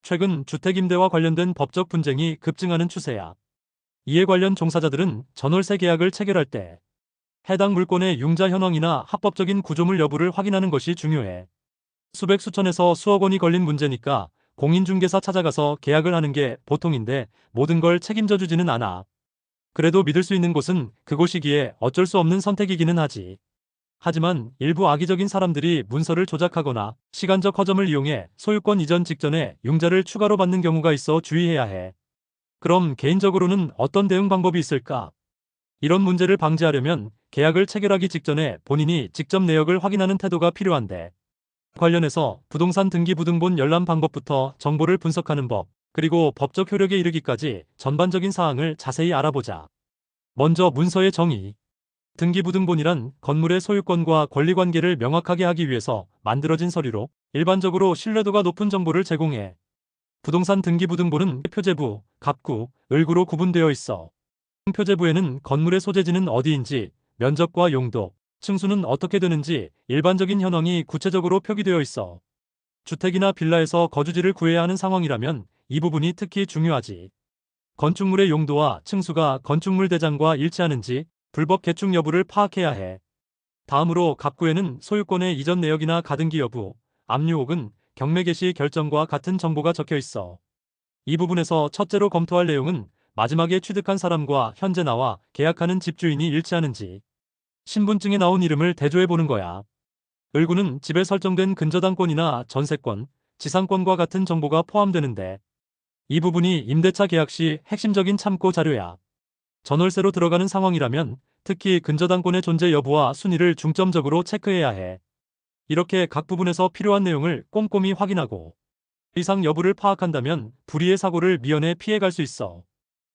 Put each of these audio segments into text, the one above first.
최근 주택임대와 관련된 법적 분쟁이 급증하는 추세야. 이에 관련 종사자들은 전월세 계약을 체결할 때 해당 물건의 융자 현황이나 합법적인 구조물 여부를 확인하는 것이 중요해. 수백 수천에서 수억 원이 걸린 문제니까 공인중개사 찾아가서 계약을 하는 게 보통인데 모든 걸 책임져 주지는 않아. 그래도 믿을 수 있는 곳은 그곳이기에 어쩔 수 없는 선택이기는 하지. 하지만 일부 악의적인 사람들이 문서를 조작하거나 시간적 허점을 이용해 소유권 이전 직전에 융자를 추가로 받는 경우가 있어 주의해야 해. 그럼 개인적으로는 어떤 대응 방법이 있을까? 이런 문제를 방지하려면 계약을 체결하기 직전에 본인이 직접 내역을 확인하는 태도가 필요한데, 관련해서 부동산 등기부등본 열람 방법부터 정보를 분석하는 법, 그리고 법적 효력에 이르기까지 전반적인 사항을 자세히 알아보자. 먼저 문서의 정의. 등기부등본이란 건물의 소유권과 권리관계를 명확하게 하기 위해서 만들어진 서류로 일반적으로 신뢰도가 높은 정보를 제공해. 부동산 등기부등본은 표제부, 갑구, 을구로 구분되어 있어. 표제부에는 건물의 소재지는 어디인지, 면적과 용도, 층수는 어떻게 되는지 일반적인 현황이 구체적으로 표기되어 있어. 주택이나 빌라에서 거주지를 구해야 하는 상황이라면 이 부분이 특히 중요하지. 건축물의 용도와 층수가 건축물 대장과 일치하는지 불법 개축 여부를 파악해야 해. 다음으로 갑구에는 소유권의 이전 내역이나 가등기 여부, 압류 혹은 경매 개시 결정과 같은 정보가 적혀 있어. 이 부분에서 첫째로 검토할 내용은 마지막에 취득한 사람과 현재 나와 계약하는 집주인이 일치하는지, 신분증에 나온 이름을 대조해 보는 거야. 을구는 집에 설정된 근저당권이나 전세권, 지상권과 같은 정보가 포함되는데, 이 부분이 임대차 계약 시 핵심적인 참고 자료야. 전월세로 들어가는 상황이라면 특히 근저당권의 존재 여부와 순위를 중점적으로 체크해야 해. 이렇게 각 부분에서 필요한 내용을 꼼꼼히 확인하고 이상 여부를 파악한다면 불의의 사고를 미연에 피해갈 수 있어.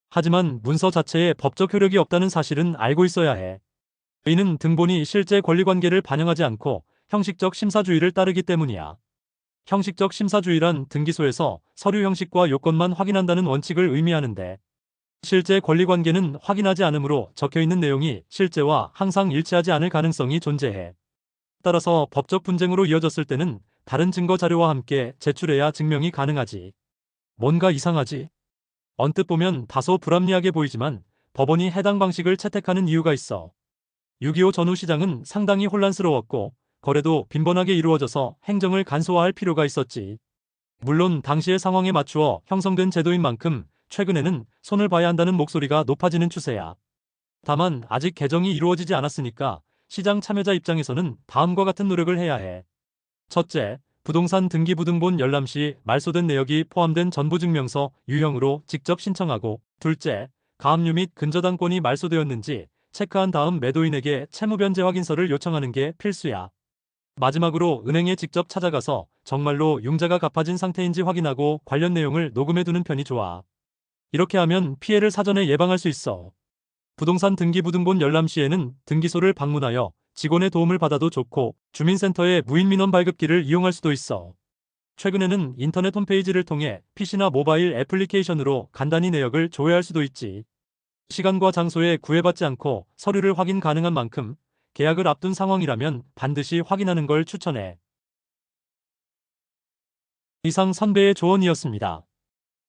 하지만 문서 자체에 법적 효력이 없다는 사실은 알고 있어야 해. 이는 등본이 실제 권리관계를 반영하지 않고 형식적 심사주의를 따르기 때문이야. 형식적 심사주의란 등기소에서 서류 형식과 요건만 확인한다는 원칙을 의미하는데, 실제 권리관계는 확인하지 않으므로 적혀있는 내용이 실제와 항상 일치하지 않을 가능성이 존재해. 따라서 법적 분쟁으로 이어졌을 때는 다른 증거 자료와 함께 제출해야 증명이 가능하지. 뭔가 이상하지? 언뜻 보면 다소 불합리하게 보이지만 법원이 해당 방식을 채택하는 이유가 있어. 6.25 전후 시장은 상당히 혼란스러웠고 거래도 빈번하게 이루어져서 행정을 간소화할 필요가 있었지. 물론 당시의 상황에 맞추어 형성된 제도인 만큼 최근에는 손을 봐야 한다는 목소리가 높아지는 추세야. 다만 아직 개정이 이루어지지 않았으니까 시장 참여자 입장에서는 다음과 같은 노력을 해야 해. 첫째, 부동산 등기부등본 열람 시 말소된 내역이 포함된 전부증명서 유형으로 직접 신청하고, 둘째, 가압류 및 근저당권이 말소되었는지 체크한 다음 매도인에게 채무변제 확인서를 요청하는 게 필수야. 마지막으로 은행에 직접 찾아가서 정말로 융자가 갚아진 상태인지 확인하고 관련 내용을 녹음해두는 편이 좋아. 이렇게 하면 피해를 사전에 예방할 수 있어. 부동산 등기부등본 열람 시에는 등기소를 방문하여 직원의 도움을 받아도 좋고 주민센터의 무인민원 발급기를 이용할 수도 있어. 최근에는 인터넷 홈페이지를 통해 PC나 모바일 애플리케이션으로 간단히 내역을 조회할 수도 있지. 시간과 장소에 구애받지 않고 서류를 확인 가능한 만큼 계약을 앞둔 상황이라면 반드시 확인하는 걸 추천해. 이상 선배의 조언이었습니다.